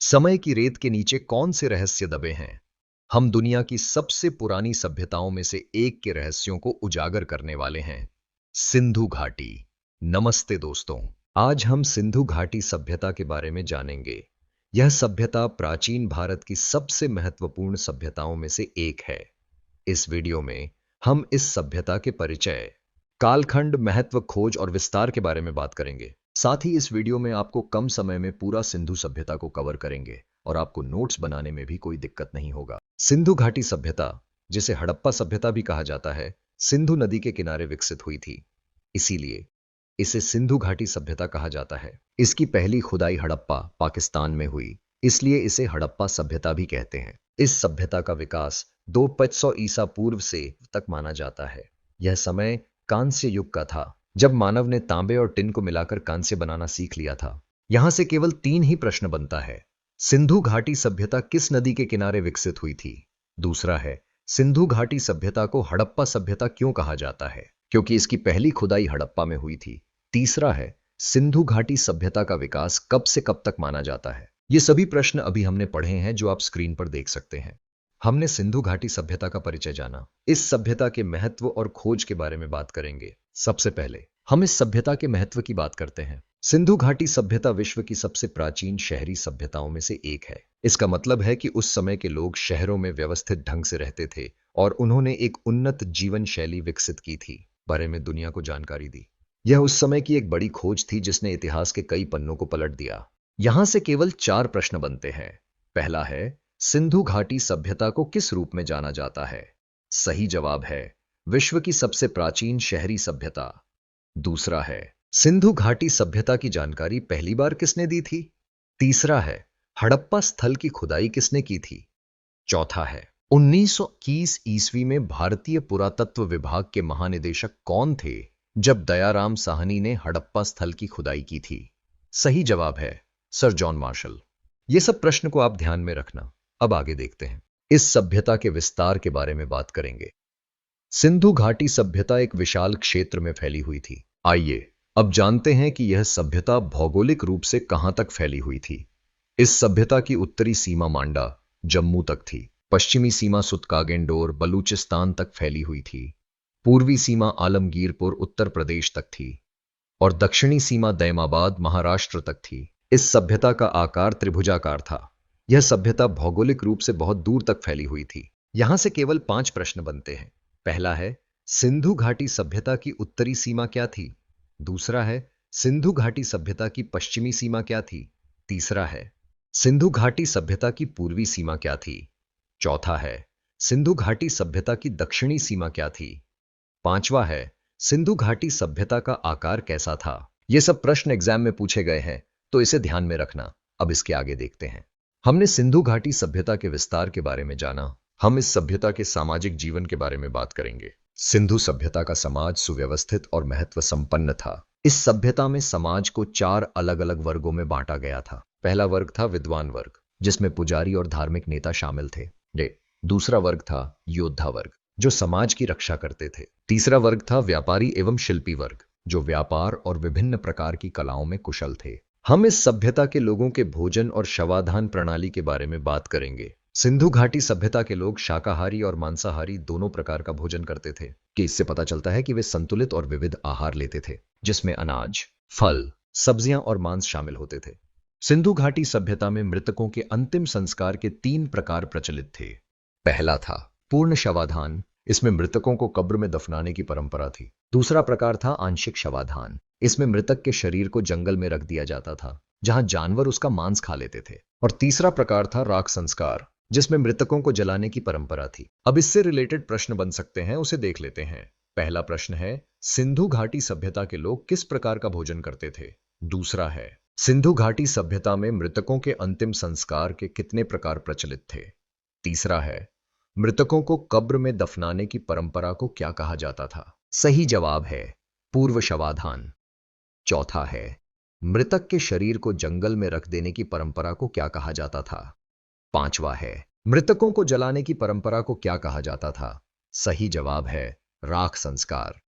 समय की रेत के नीचे कौन से रहस्य दबे हैं? हम दुनिया की सबसे पुरानी सभ्यताओं में से एक के रहस्यों को उजागर करने वाले हैं, सिंधु घाटी। नमस्ते दोस्तों, आज हम सिंधु घाटी सभ्यता के बारे में जानेंगे। यह सभ्यता प्राचीन भारत की सबसे महत्वपूर्ण सभ्यताओं में से एक है। इस वीडियो में हम इस सभ्यता के परिचय, कालखंड, महत्व, खोज और विस्तार के बारे में बात करेंगे। साथ ही इस वीडियो में आपको कम समय में पूरा सिंधु सभ्यता को कवर करेंगे और आपको नोट्स बनाने में भी कोई दिक्कत नहीं होगा। सिंधु घाटी सभ्यता, जिसे हड़प्पा सभ्यता भी कहा जाता है, सिंधु नदी के किनारे विकसित हुई थी। इसीलिए इसे सिंधु घाटी सभ्यता कहा जाता है। इसकी पहली खुदाई हड़प्पा, पाकिस्तान में हुई, इसलिए इसे हड़प्पा सभ्यता भी कहते हैं। इस सभ्यता का विकास 2500 ईसा पूर्व से तक माना जाता है। यह समय कांस्य युग का था, जब मानव ने तांबे और टिन को मिलाकर कांस्य बनाना सीख लिया था। यहां से केवल 3 ही प्रश्न बनता है। सिंधु घाटी सभ्यता किस नदी के किनारे विकसित हुई थी? दूसरा है, सिंधु घाटी सभ्यता को हड़प्पा सभ्यता क्यों कहा जाता है? क्योंकि इसकी पहली खुदाई हड़प्पा में हुई थी। तीसरा है, सिंधु घाटी सभ्यता का विकास कब से कब तक माना जाता है? ये सभी प्रश्न अभी हमने पढ़े हैं, जो आप स्क्रीन पर देख सकते हैं। हमने सिंधु घाटी सभ्यता का परिचय जाना। इस सभ्यता के महत्व और खोज के बारे में बात करेंगे। सबसे पहले हम इस सभ्यता के महत्व की बात करते हैं। सिंधु घाटी सभ्यता विश्व की सबसे प्राचीन शहरी सभ्यताओं में से एक है। इसका मतलब है कि उस समय के लोग शहरों में व्यवस्थित ढंग से रहते थे और उन्होंने एक उन्नत जीवन शैली विकसित की थी, बारे में दुनिया को जानकारी दी। यह उस समय की एक बड़ी खोज थी जिसने इतिहास के कई पन्नों को पलट दिया। यहां से केवल 4 प्रश्न बनते हैं। पहला है, सिंधु घाटी सभ्यता को किस रूप में जाना जाता है? सही जवाब है, विश्व की सबसे प्राचीन शहरी सभ्यता। दूसरा है, सिंधु घाटी सभ्यता की जानकारी पहली बार किसने दी थी? तीसरा है, हड़प्पा स्थल की खुदाई किसने की थी? चौथा है, 1921 ईस्वी में भारतीय पुरातत्व विभाग के महानिदेशक कौन थे जब दयाराम साहनी ने हड़प्पा स्थल की खुदाई की थी? सही जवाब है, सर जॉन मार्शल। ये सब प्रश्न को आप ध्यान में रखना। अब आगे देखते हैं। इस सभ्यता के विस्तार के बारे में बात करेंगे। सिंधु घाटी सभ्यता एक विशाल क्षेत्र में फैली हुई थी। आइए अब जानते हैं कि यह सभ्यता भौगोलिक रूप से कहां तक फैली हुई थी। इस सभ्यता की उत्तरी सीमा मांडा, जम्मू तक थी। पश्चिमी सीमा सुतकागेंडोर, बलूचिस्तान तक फैली हुई थी। पूर्वी सीमा आलमगीरपुर, उत्तर प्रदेश तक थी और दक्षिणी सीमा दैमाबाद, महाराष्ट्र तक थी। इस सभ्यता का आकार त्रिभुजाकार था। यह सभ्यता भौगोलिक रूप से बहुत दूर तक फैली हुई थी। यहां से केवल 5 प्रश्न बनते हैं। पहला है, सिंधु घाटी सभ्यता की उत्तरी सीमा क्या थी? दूसरा है, सिंधु घाटी सभ्यता की पश्चिमी सीमा क्या थी? तीसरा है, सिंधु घाटी सभ्यता की पूर्वी सीमा क्या थी? चौथा है, सिंधु घाटी सभ्यता की दक्षिणी सीमा क्या थी? पांचवा है, सिंधु घाटी सभ्यता का आकार कैसा था? ये सब प्रश्न एग्जाम में पूछे गए हैं, तो इसे ध्यान में रखना। अब इसके आगे देखते हैं। हमने सिंधु घाटी सभ्यता के विस्तार के बारे में जाना। हम इस सभ्यता के सामाजिक जीवन के बारे में बात करेंगे। सिंधु सभ्यता का समाज सुव्यवस्थित और महत्व संपन्न था। इस सभ्यता में समाज को 4 अलग अलग वर्गों में बांटा गया था। पहला वर्ग था विद्वान वर्ग, जिसमें पुजारी और धार्मिक नेता शामिल थे। दूसरा वर्ग था योद्धा वर्ग, जो समाज की रक्षा करते थे। तीसरा वर्ग था व्यापारी एवं शिल्पी वर्ग, जो व्यापार और विभिन्न प्रकार की कलाओं में कुशल थे। हम इस सभ्यता के लोगों के भोजन और शवाधान प्रणाली के बारे में बात करेंगे। सिंधु घाटी सभ्यता के लोग शाकाहारी और मांसाहारी दोनों प्रकार का भोजन करते थे। कि इससे पता चलता है कि वे संतुलित और विविध आहार लेते थे, जिसमें अनाज, फल, सब्जियां और मांस शामिल होते थे। सिंधु घाटी सभ्यता में मृतकों के अंतिम संस्कार के 3 प्रकार प्रचलित थे। पहला था पूर्ण शवाधान। इसमें मृतकों को कब्र में दफनाने की परंपरा थी। दूसरा प्रकार था आंशिक शवाधान। इसमें मृतक के शरीर को जंगल में रख दिया जाता था, जहां जानवर उसका मांस खा लेते थे। और तीसरा प्रकार था राख संस्कार, जिसमें मृतकों को जलाने की परंपरा थी। अब इससे रिलेटेड प्रश्न बन सकते हैं, उसे देख लेते हैं। पहला प्रश्न है, सिंधु घाटी सभ्यता के लोग किस प्रकार का भोजन करते थे? दूसरा है, सिंधु घाटी सभ्यता में मृतकों के अंतिम संस्कार के कितने प्रकार प्रचलित थे? तीसरा है, मृतकों को कब्र में दफनाने की परंपरा को क्या कहा जाता था? सही जवाब है, पूर्व शवाधान। चौथा है, मृतक के शरीर को जंगल में रख देने की परंपरा को क्या कहा जाता था? पांचवा है, मृतकों को जलाने की परंपरा को क्या कहा जाता था? सही जवाब है, राख संस्कार।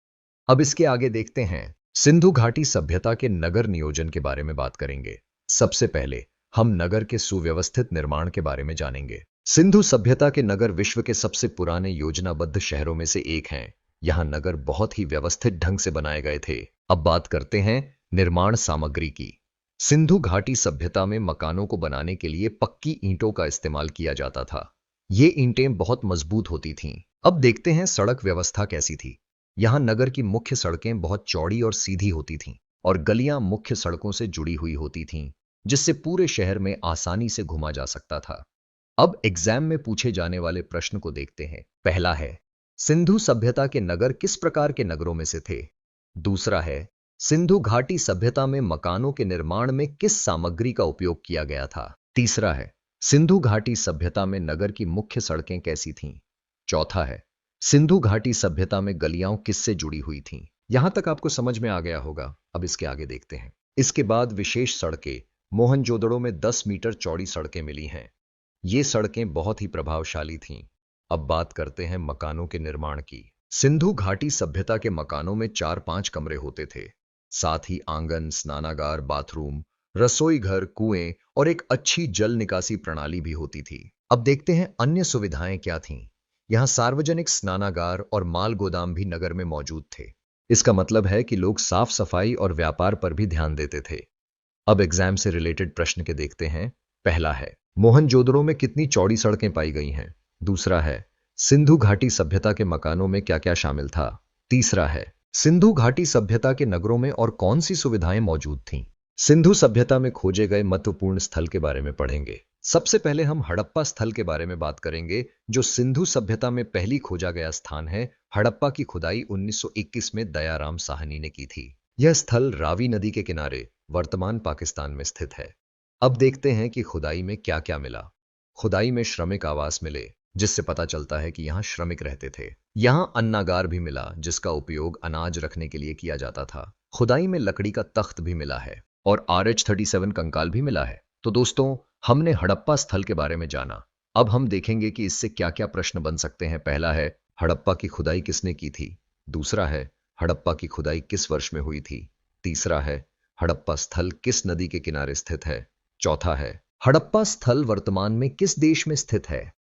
अब इसके आगे देखते हैं। सिंधु घाटी सभ्यता के नगर नियोजन के बारे में बात करेंगे। सबसे पहले हम नगर के सुव्यवस्थित निर्माण के बारे में जानेंगे। सिंधु सभ्यता के नगर विश्व के सबसे पुराने योजनाबद्ध शहरों में से एक हैं। यहाँ नगर बहुत ही व्यवस्थित ढंग से बनाए गए थे। अब बात करते हैं निर्माण सामग्री की। सिंधु घाटी सभ्यता में मकानों को बनाने के लिए पक्की ईंटों का इस्तेमाल किया जाता था। ये ईंटें बहुत मजबूत होती थीं। अब देखते हैं सड़क व्यवस्था कैसी थी। यहाँ नगर की मुख्य सड़कें बहुत चौड़ी और सीधी होती थीं और गलियां मुख्य सड़कों से जुड़ी हुई होती थीं, जिससे पूरे शहर में आसानी से घुमा जा सकता था। अब एग्जाम में पूछे जाने वाले प्रश्न को देखते हैं। पहला है, सिंधु सभ्यता के नगर किस प्रकार के नगरों में से थे? दूसरा है, सिंधु घाटी सभ्यता में मकानों के निर्माण में किस सामग्री का उपयोग किया गया था? तीसरा है, सिंधु घाटी सभ्यता में नगर की मुख्य सड़कें कैसी थीं? चौथा है, सिंधु घाटी सभ्यता में गलियां किससे जुड़ी हुई थीं? यहां तक आपको समझ में आ गया होगा। अब इसके आगे देखते हैं। इसके बाद विशेष सड़कें। मोहनजोदड़ो में 10 मीटर चौड़ी सड़कें मिली हैं। ये सड़कें बहुत ही प्रभावशाली थीं। अब बात करते हैं मकानों के निर्माण की। सिंधु घाटी सभ्यता के मकानों में 4-5 कमरे होते थे। साथ ही आंगन, स्नानागार, बाथरूम, रसोई घर, कुएं और एक अच्छी जल निकासी प्रणाली भी होती थी। अब देखते हैं अन्य सुविधाएं क्या थीं। यहाँ सार्वजनिक स्नानागार और माल गोदाम भी नगर में मौजूद थे। इसका मतलब है कि लोग साफ सफाई और व्यापार पर भी ध्यान देते थे। अब एग्जाम से रिलेटेड प्रश्न के देखते हैं। पहला है, मोहनजोदड़ो में कितनी चौड़ी सड़कें पाई गई हैं? दूसरा है, सिंधु घाटी सभ्यता के मकानों में क्या क्या शामिल था? तीसरा है, सिंधु घाटी सभ्यता के नगरों में और कौन सी सुविधाएं मौजूद थीं? सिंधु सभ्यता में खोजे गए महत्वपूर्ण स्थल के बारे में पढ़ेंगे। सबसे पहले हम हड़प्पा स्थल के बारे में बात करेंगे, जो सिंधु सभ्यता में पहली खोजा गया स्थान है। हड़प्पा की खुदाई 1921 में दयाराम साहनी ने की थी। यह स्थल रावी नदी के किनारे वर्तमान पाकिस्तान में स्थित है। अब देखते हैं कि खुदाई में क्या क्या मिला। खुदाई में श्रमिक आवास मिले, जिससे पता चलता है कि यहाँ श्रमिक रहते थे। यहाँ अन्नागार भी मिला, जिसका उपयोग अनाज रखने के लिए किया जाता था। खुदाई में लकड़ी का तख्त भी मिला है और RH-37 कंकाल भी मिला है। तो दोस्तों, हमने हड़प्पा स्थल के बारे में जाना। अब हम देखेंगे कि इससे क्या क्या प्रश्न बन सकते हैं। पहला है, हड़प्पा की खुदाई किसने की थी? दूसरा है, हड़प्पा की खुदाई किस वर्ष में हुई थी? तीसरा है, हड़प्पा स्थल किस नदी के किनारे स्थित है? चौथा है, हड़प्पा स्थल वर्तमान में किस देश में स्थित है?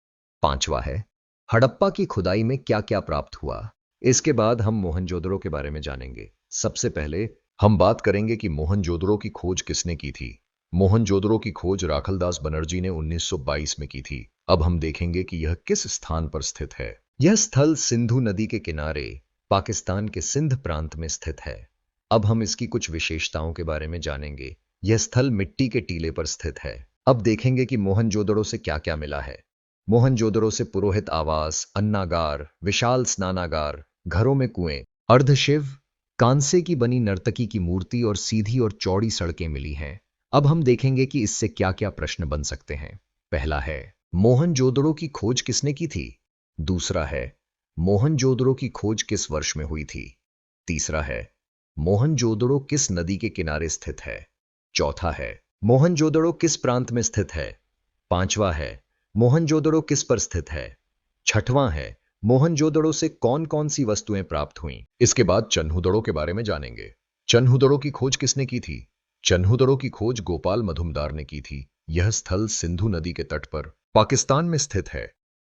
पांचवा है, हड़प्पा की खुदाई में क्या क्या प्राप्त हुआ? इसके बाद हम मोहनजोदड़ो के बारे में जानेंगे। सबसे पहले हम बात करेंगे कि मोहनजोदड़ो की खोज किसने की थी। मोहनजोदड़ो की खोज राखलदास बनर्जी ने 1922 में की थी। अब हम देखेंगे कि यह किस स्थान पर स्थित है। यह स्थल सिंधु नदी के किनारे पाकिस्तान के सिंध प्रांत में स्थित है। अब हम इसकी कुछ विशेषताओं के बारे में जानेंगे। यह स्थल मिट्टी के टीले पर स्थित है। अब देखेंगे कि मोहनजोदड़ो से क्या क्या मिला है। मोहनजोदड़ो से पुरोहित आवास, अन्नागार, विशाल स्नानागार, घरों में कुएं, अर्धशिव, कांसे की बनी नर्तकी की मूर्ति और सीधी और चौड़ी सड़कें मिली हैं। अब हम देखेंगे कि इससे क्या क्या प्रश्न बन सकते हैं। पहला है, मोहनजोदड़ो की खोज किसने की थी? दूसरा है, मोहनजोदड़ो की खोज किस वर्ष में हुई थी? तीसरा है, मोहनजोदड़ो किस नदी के किनारे स्थित है? चौथा है, मोहनजोदड़ो किस प्रांत में स्थित है? पांचवा है, मोहनजोदड़ो किस पर स्थित है? छठवां है, मोहनजोदड़ो से कौन कौन सी वस्तुएं प्राप्त हुईं? इसके बाद चन्हुदड़ो के बारे में जानेंगे। चन्हुदड़ो की खोज किसने की थी? चन्हुदड़ो की खोज गोपाल मधुमदार ने की थी। यह स्थल सिंधु नदी के तट पर पाकिस्तान में स्थित है।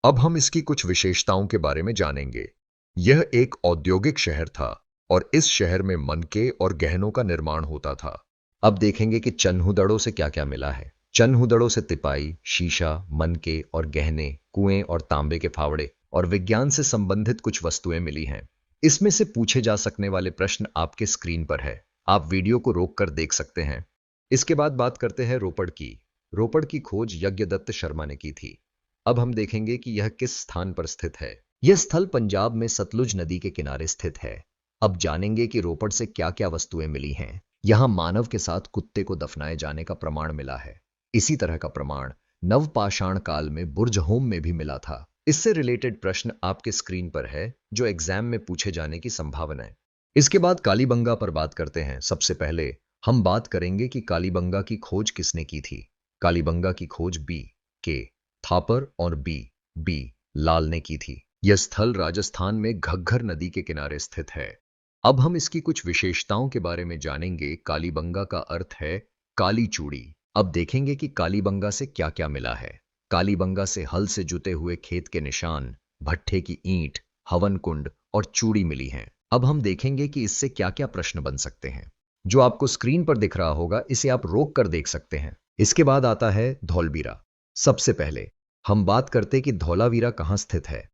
अब हम इसकी कुछ विशेषताओं के बारे में जानेंगे। यह एक औद्योगिक शहर था और इस शहर में मनके और गहनों का निर्माण होता था। अब देखेंगे कि चन्हुदड़ो से क्या क्या मिला है। चन्हुदड़ो से तिपाई, शीशा, मनके और गहने, कुएं और तांबे के फावड़े और विज्ञान से संबंधित कुछ वस्तुएं मिली हैं। इसमें से पूछे जा सकने वाले प्रश्न आपके स्क्रीन पर है। आप वीडियो को रोककर देख सकते हैं। इसके बाद बात करते हैं रोपड़ की। रोपड़ की खोज यज्ञदत्त शर्मा ने की थी। अब हम देखेंगे कि यह किस स्थान पर स्थित है। यह स्थल पंजाब में सतलुज नदी के किनारे स्थित है। अब जानेंगे कि रोपड़ से क्या क्या वस्तुएं मिली हैं। यहां मानव के साथ कुत्ते को दफनाए जाने का प्रमाण मिला है। इसी तरह का प्रमाण नवपाषाण काल में बुर्जहोम में भी मिला था। इससे रिलेटेड प्रश्न आपके स्क्रीन पर है, जो एग्जाम में पूछे जाने की संभावना है। इसके बाद कालीबंगा पर बात करते हैं। सबसे पहले हम बात करेंगे कि कालीबंगा की खोज किसने की थी। कालीबंगा की खोज B.K. थापर और B.B. लाल ने की थी। यह स्थल राजस्थान में घग्गर नदी के किनारे स्थित है। अब हम इसकी कुछ विशेषताओं के बारे में जानेंगे। कालीबंगा का अर्थ है काली चूड़ी। अब देखेंगे कि कालीबंगा से क्या क्या मिला है। कालीबंगा से हल से जुते हुए खेत के निशान, भट्ठे की ईंट, हवन कुंड और चूड़ी मिली हैं। अब हम देखेंगे कि इससे क्या क्या प्रश्न बन सकते हैं। जो आपको स्क्रीन पर दिख रहा होगा, इसे आप रोक कर देख सकते हैं। इसके बाद आता है धौलवीरा। सबसे पहले हम बात करते कि धौलावीरा कहाँ स्थित है।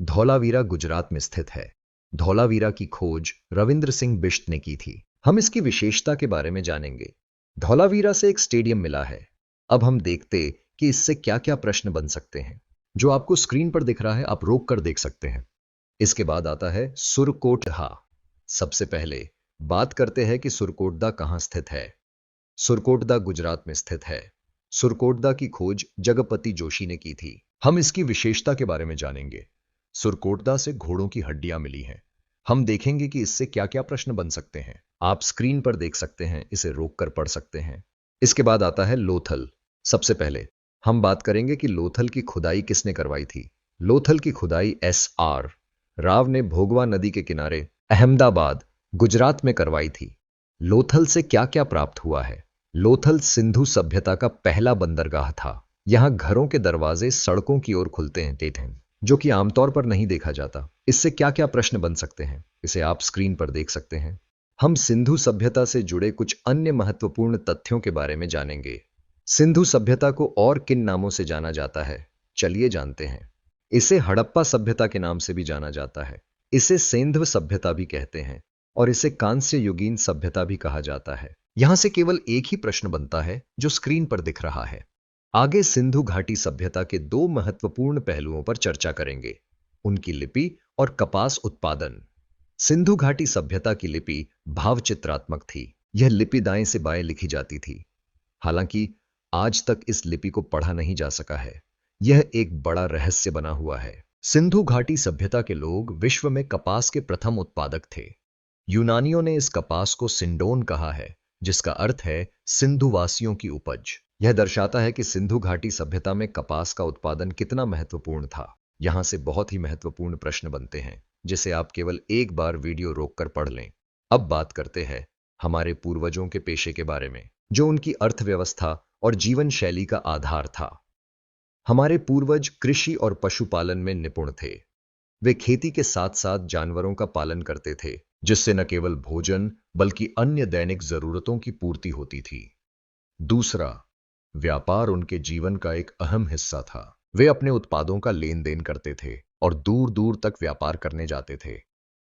धौलावीरा गुजरात में स्थित है। धौलावीरा की खोज रविंद्र सिंह बिष्ट ने की थी। हम इसकी विशेषता के बारे में जानेंगे। धौलावीरा से एक स्टेडियम मिला है। अब हम देखते कि इससे क्या क्या प्रश्न बन सकते हैं। जो आपको स्क्रीन पर दिख रहा है, आप रोक कर देख सकते हैं। इसके बाद आता है सुरकोटहा। सबसे पहले बात करते हैं कि सुरकोटदा कहां स्थित है। सुरकोटदा गुजरात में स्थित है। सुरकोटदा की खोज जगपति जोशी ने की थी। हम इसकी विशेषता के बारे में जानेंगे। सुरकोटदा से घोड़ों की हड्डियां मिली हैं। हम देखेंगे कि इससे क्या क्या प्रश्न बन सकते हैं। आप स्क्रीन पर देख सकते हैं, इसे रोक कर पढ़ सकते हैं। इसके बाद आता है लोथल। सबसे पहले हम बात करेंगे कि लोथल की खुदाई किसने करवाई थी। लोथल की खुदाई S.R. राव ने भोगवा नदी के किनारे अहमदाबाद गुजरात में करवाई थी। लोथल से क्या क्या प्राप्त हुआ है। लोथल सिंधु सभ्यता का पहला बंदरगाह था। यहां घरों के दरवाजे सड़कों की ओर खुलते हैं, जो कि आमतौर पर नहीं देखा जाता। इससे क्या क्या प्रश्न बन सकते हैं, इसे आप स्क्रीन पर देख सकते हैं। हम सिंधु सभ्यता से जुड़े कुछ अन्य महत्वपूर्ण तथ्यों के बारे में जानेंगे। सिंधु सभ्यता को और किन नामों से जाना जाता है, चलिए जानते हैं। इसे हड़प्पा सभ्यता के नाम से भी जाना जाता है। इसे सेंधव सभ्यता भी कहते हैं और इसे कांस्य युगीन सभ्यता भी कहा जाता है। यहां से केवल एक ही प्रश्न बनता है जो स्क्रीन पर दिख रहा है। आगे सिंधु घाटी सभ्यता के दो महत्वपूर्ण पहलुओं पर चर्चा करेंगे, उनकी लिपि और कपास उत्पादन। सिंधु घाटी सभ्यता की लिपि भावचित्रात्मक थी। यह लिपि दाएं से बाएं लिखी जाती थी। हालांकि आज तक इस लिपि को पढ़ा नहीं जा सका है। यह एक बड़ा रहस्य बना हुआ है। सिंधु घाटी सभ्यता के लोग विश्व में कपास के प्रथम उत्पादक थे। यूनानियों ने इस कपास को सिंडोन कहा है, जिसका अर्थ है सिंधुवासियों की उपज। यह दर्शाता है कि सिंधु घाटी सभ्यता में कपास का उत्पादन कितना महत्वपूर्ण था। यहां से बहुत ही महत्वपूर्ण प्रश्न बनते हैं, जिसे आप केवल एक बार वीडियो रोककर पढ़ लें। अब बात करते हैं हमारे पूर्वजों के पेशे के बारे में, जो उनकी अर्थव्यवस्था और जीवन शैली का आधार था। हमारे पूर्वज कृषि और पशुपालन में निपुण थे। वे खेती के साथ साथ जानवरों का पालन करते थे, जिससे न केवल भोजन बल्कि अन्य दैनिक जरूरतों की पूर्ति होती थी। दूसरा, व्यापार उनके जीवन का एक अहम हिस्सा था। वे अपने उत्पादों का लेन देन करते थे और दूर दूर तक व्यापार करने जाते थे।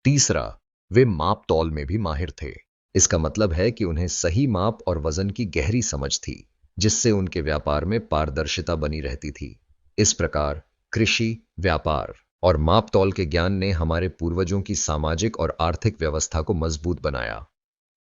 तीसरा, वे माप तौल में भी माहिर थे। इसका मतलब है कि उन्हें सही माप और वजन की गहरी समझ थी, जिससे उनके व्यापार में पारदर्शिता बनी रहती थी। इस प्रकार कृषि, व्यापार और माप तौल के ज्ञान ने हमारे पूर्वजों की सामाजिक और आर्थिक व्यवस्था को मजबूत बनाया।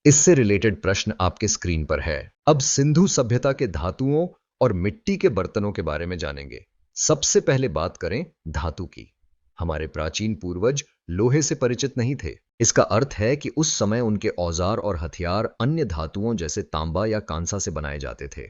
इससे रिलेटेड प्रश्न आपके स्क्रीन पर है। अब सिंधु सभ्यता के धातुओं और मिट्टी के बर्तनों के बारे में जानेंगे। सबसे पहले बात करें धातु की। हमारे प्राचीन पूर्वज लोहे से परिचित नहीं थे। इसका अर्थ है कि उस समय उनके औजार और हथियार अन्य धातुओं जैसे तांबा या कांसा से बनाए जाते थे।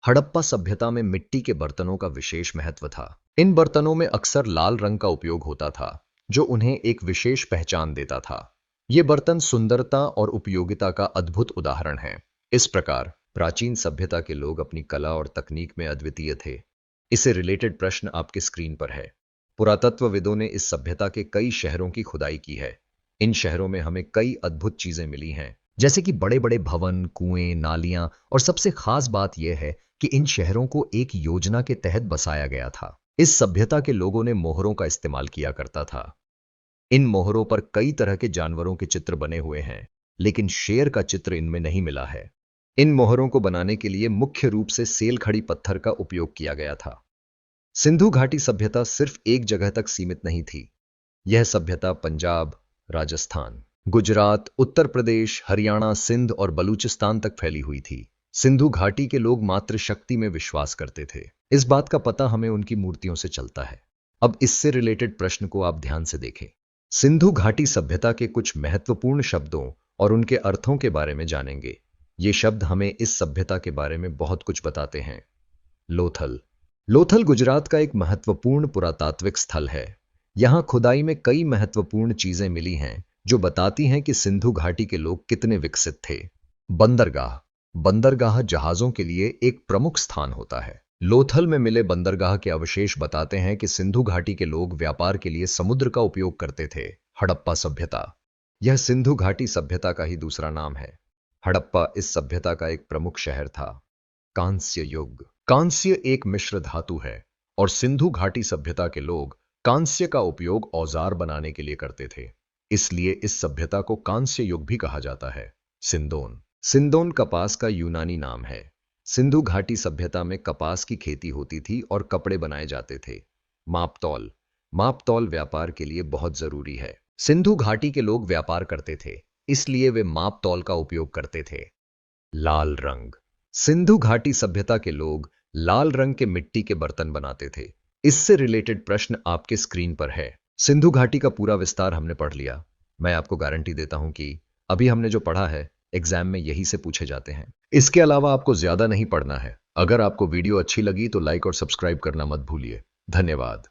हड़प्पा सभ्यता में मिट्टी के बर्तनों का विशेष महत्व था। इन बर्तनों में अक्सर लाल रंग का उपयोग होता था, जो उन्हें एक विशेष पहचान देता था। ये बर्तन सुंदरता और उपयोगिता का अद्भुत उदाहरण है। इस प्रकार प्राचीन सभ्यता के लोग अपनी कला और तकनीक में अद्वितीय थे। इससे रिलेटेड प्रश्न आपके स्क्रीन पर है। पुरातत्वविदों ने इस सभ्यता के कई शहरों की खुदाई की है। इन शहरों में हमें कई अद्भुत चीजें मिली हैं, जैसे कि बड़े बड़े भवन, कुएं, नालियां, और सबसे खास बात यह है कि इन शहरों को एक योजना के तहत बसाया गया था। इस सभ्यता के लोगों ने मोहरों का इस्तेमाल किया करता था। इन मोहरों पर कई तरह के जानवरों के चित्र बने हुए हैं, लेकिन शेर का चित्र इनमें नहीं मिला है। इन मोहरों को बनाने के लिए मुख्य रूप से सेलखड़ी पत्थर का उपयोग किया गया था। सिंधु घाटी सभ्यता सिर्फ एक जगह तक सीमित नहीं थी। यह सभ्यता पंजाब, राजस्थान, गुजरात, उत्तर प्रदेश, हरियाणा, सिंध और बलूचिस्तान तक फैली हुई थी। सिंधु घाटी के लोग मात्र शक्ति में विश्वास करते थे। इस बात का पता हमें उनकी मूर्तियों से चलता है। अब इससे रिलेटेड प्रश्न को आप ध्यान से देखें। सिंधु घाटी सभ्यता के कुछ महत्वपूर्ण शब्दों और उनके अर्थों के बारे में जानेंगे। ये शब्द हमें इस सभ्यता के बारे में बहुत कुछ बताते हैं। लोथल। लोथल गुजरात का एक महत्वपूर्ण पुरातात्विक स्थल है। यहां खुदाई में कई महत्वपूर्ण चीजें मिली हैं, जो बताती हैं कि सिंधु घाटी के लोग कितने विकसित थे। बंदरगाह। बंदरगाह जहाजों के लिए एक प्रमुख स्थान होता है। लोथल में मिले बंदरगाह के अवशेष बताते हैं कि सिंधु घाटी के लोग व्यापार के लिए समुद्र का उपयोग करते थे। हड़प्पा सभ्यता, यह सिंधु घाटी सभ्यता का ही दूसरा नाम है। हड़प्पा इस सभ्यता का एक प्रमुख शहर था। कांस्य युग, कांस्य एक मिश्र धातु है और सिंधु घाटी सभ्यता के लोग कांस्य का उपयोग औजार बनाने के लिए करते थे, इसलिए इस सभ्यता को कांस्य युग भी कहा जाता है। सिंदोन, सिंदोन कपास का यूनानी नाम है। सिंधु घाटी सभ्यता में कपास की खेती होती थी और कपड़े बनाए जाते थे। मापतौल, मापतौल व्यापार के लिए बहुत जरूरी है। सिंधु घाटी के लोग व्यापार करते थे, इसलिए वे मापतौल का उपयोग करते थे। लाल रंग, सिंधु घाटी सभ्यता के लोग लाल रंग के मिट्टी के बर्तन बनाते थे। इससे रिलेटेड प्रश्न आपके स्क्रीन पर है। सिंधु घाटी का पूरा विस्तार हमने पढ़ लिया। मैं आपको गारंटी देता हूं कि अभी हमने जो पढ़ा है एग्जाम में यही से पूछे जाते हैं। इसके अलावा आपको ज्यादा नहीं पढ़ना है। अगर आपको वीडियो अच्छी लगी तो लाइक और सब्सक्राइब करना मत भूलिए। धन्यवाद।